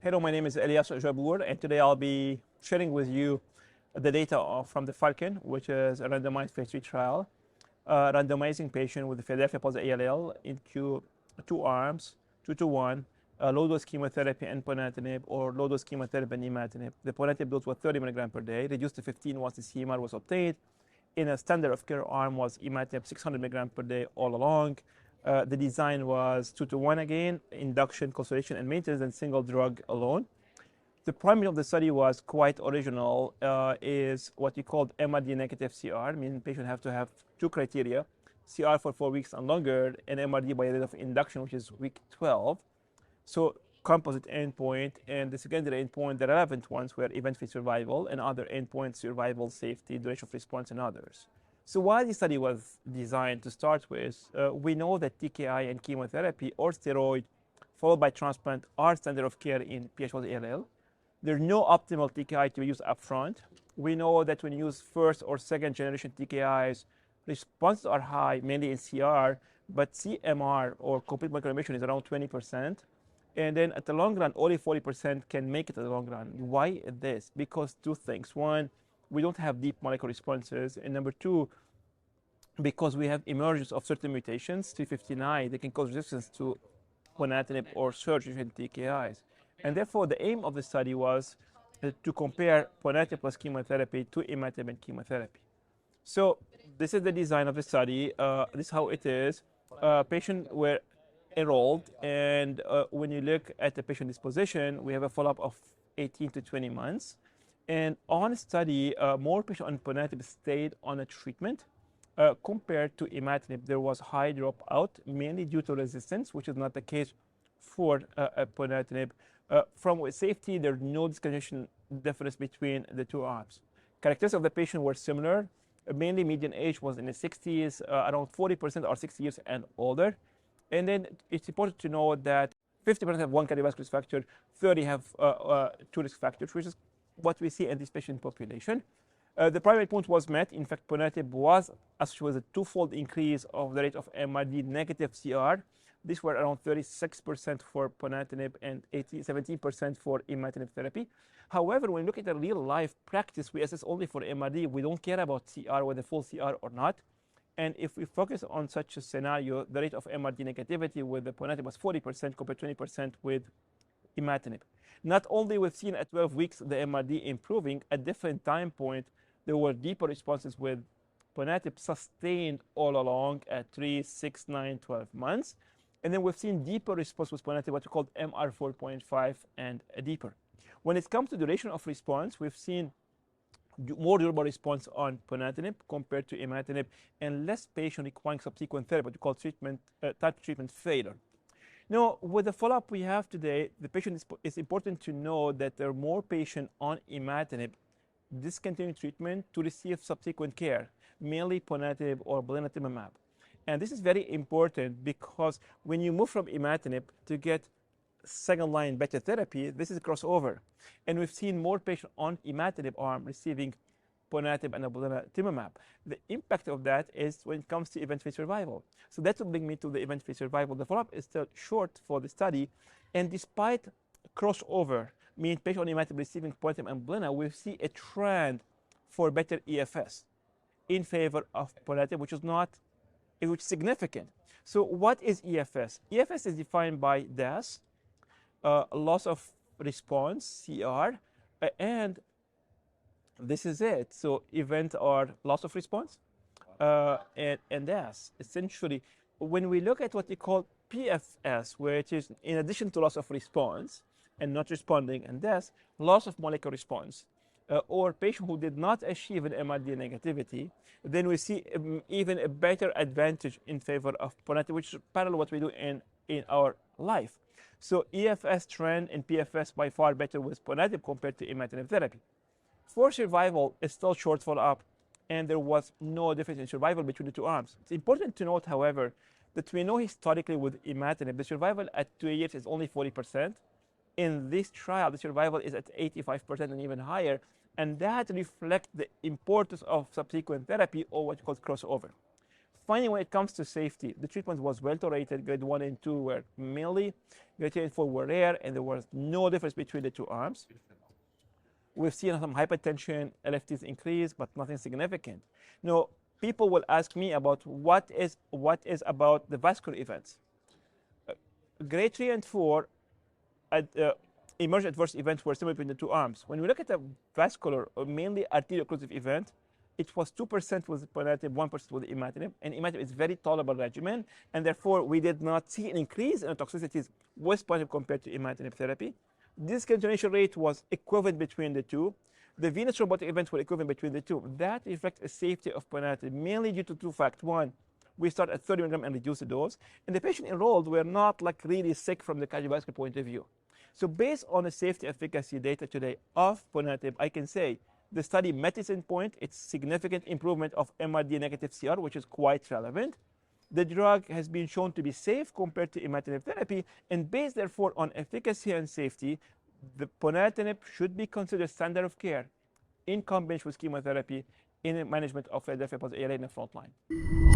Hello, my name is Elias Jabbour, and today I'll be sharing with you the data from the PhALLCON, which is a randomized phase 3 trial, randomizing patients with Philadelphia positive ALL into two arms, 2 to 1, low-dose chemotherapy and Ponatinib, or low-dose chemotherapy and imatinib. The Ponatinib dose was 30 milligrams per day, reduced to 15 once the CMR was obtained. In a standard of care arm was imatinib 600 milligrams per day all along. The design was 2 to 1 again, induction, consolidation, and maintenance, and single drug alone. The primary of the study was quite original, is what we called MRD-negative CR, meaning patients have to have two criteria, CR for 4 weeks and longer, and MRD by the rate of induction, which is week 12. So composite endpoint, and the secondary endpoint, the relevant ones were event-free survival, and other endpoints, survival, safety, duration of response, and others. So while the study was designed to start with, we know that TKI and chemotherapy or steroid followed by transplant are standard of care in PH-positive ALL. There's no optimal TKI to use upfront. We know that when you use first or second generation TKIs, responses are high, mainly in CR, but CMR or complete molecular remission is around 20%. And then at the long run, only 40% can make it at the long run. Why this? Because two things. One, we don't have deep molecular responses. And number two, because we have emergence of certain mutations, 359, they can cause resistance to Ponatinib or surgery TKIs. And therefore, the aim of the study was to compare Ponatinib plus chemotherapy to imatinib and chemotherapy. So this is the design of the study. This is how it is. Patients were enrolled, and when you look at the patient disposition, we have a follow-up of 18 to 20 months. And on study, more patients on Ponatinib stayed on a treatment compared to imatinib. There was high dropout, mainly due to resistance, which is not the case for Ponatinib. From safety, there's no discrimination difference between the two arms. Characteristics of the patient were similar. Mainly median age was in the 60s, around 40% are 60 years and older. And then it's important to know that 50% have one cardiovascular risk factor, 30 have two risk factors, which is what we see in this patient population. The primary point was met. In fact, Ponatinib was associated with a twofold increase of the rate of MRD-negative CR. These were around 36% for Ponatinib and 17% for imatinib therapy. However, when we look at the real-life practice, we assess only for MRD. We don't care about CR, whether full CR or not. And if we focus on such a scenario, the rate of MRD negativity with the Ponatinib was 40% compared to 20% with imatinib. Not only we've seen at 12 weeks the MRD improving, at different time point, there were deeper responses with Ponatinib sustained all along at 3, 6, 9, 12 months. And then we've seen deeper response with Ponatinib, what we call MR 4.5 and deeper. When it comes to duration of response, we've seen more durable response on Ponatinib compared to imatinib, and less patient requiring subsequent therapy, what we call type treatment failure. Now, with the follow-up we have today, the patient is important to know that there are more patients on imatinib discontinuing treatment to receive subsequent care, mainly Ponatinib or blinatumomab. And this is very important because when you move from imatinib to get second-line better therapy, this is a crossover. And we've seen more patients on imatinib arm receiving Ponatinib and blinatumomab. The impact of that is when it comes to event-free survival. So that will bring me to the event-free survival. The follow-up is still short for the study. And despite crossover, meaning patients on imatinib receiving Ponatinib and blina, we see a trend for better EFS in favor of Ponatinib, which is significant. So what is EFS? EFS is defined by death, loss of response, CR, and this is it. So event or loss of response and death. Essentially, when we look at what we call PFS, which is in addition to loss of response and not responding and death, loss of molecular response, or patient who did not achieve an MRD negativity, then we see even a better advantage in favor of Ponatinib, which is parallel what we do in our life. So EFS trend and PFS by far better with Ponatinib compared to imatinib therapy. For survival, it's still short follow-up, and there was no difference in survival between the two arms. It's important to note, however, that we know historically with imatinib, the survival at 2 years is only 40%. In this trial, the survival is at 85% and even higher, and that reflects the importance of subsequent therapy or what you call crossover. finally, when it comes to safety, the treatment was well tolerated. Grade 1 and 2 were mainly, grade 3 and 4 were rare, and there was no difference between the two arms. We've seen some hypertension, LFTs increase, but nothing significant. Now, people will ask me about what is about the vascular events. Grade 3 and 4 emergent adverse events were similar between the two arms. When we look at the vascular, or mainly arterial-occlusive event, it was 2% with Ponatinib, 1% with imatinib, and imatinib is a very tolerable regimen, and therefore we did not see an increase in toxicities with Ponatinib compared to imatinib therapy. Discontinuation rate was equivalent between the two. The venous thrombotic events were equivalent between the two. That reflects the safety of Ponatinib, mainly due to two factors. One, we start at 30 milligrams and reduce the dose, and the patient enrolled were not like really sick from the cardiovascular point of view. So based on the safety efficacy data today of Ponatinib, I can say the study met its endpoint. It's significant improvement of MRD-negative CR, which is quite relevant. The drug has been shown to be safe compared to imatinib therapy, and based therefore on efficacy and safety, the Ponatinib should be considered standard of care in combination with chemotherapy in the management of Philadelphia positive ALA in the front line.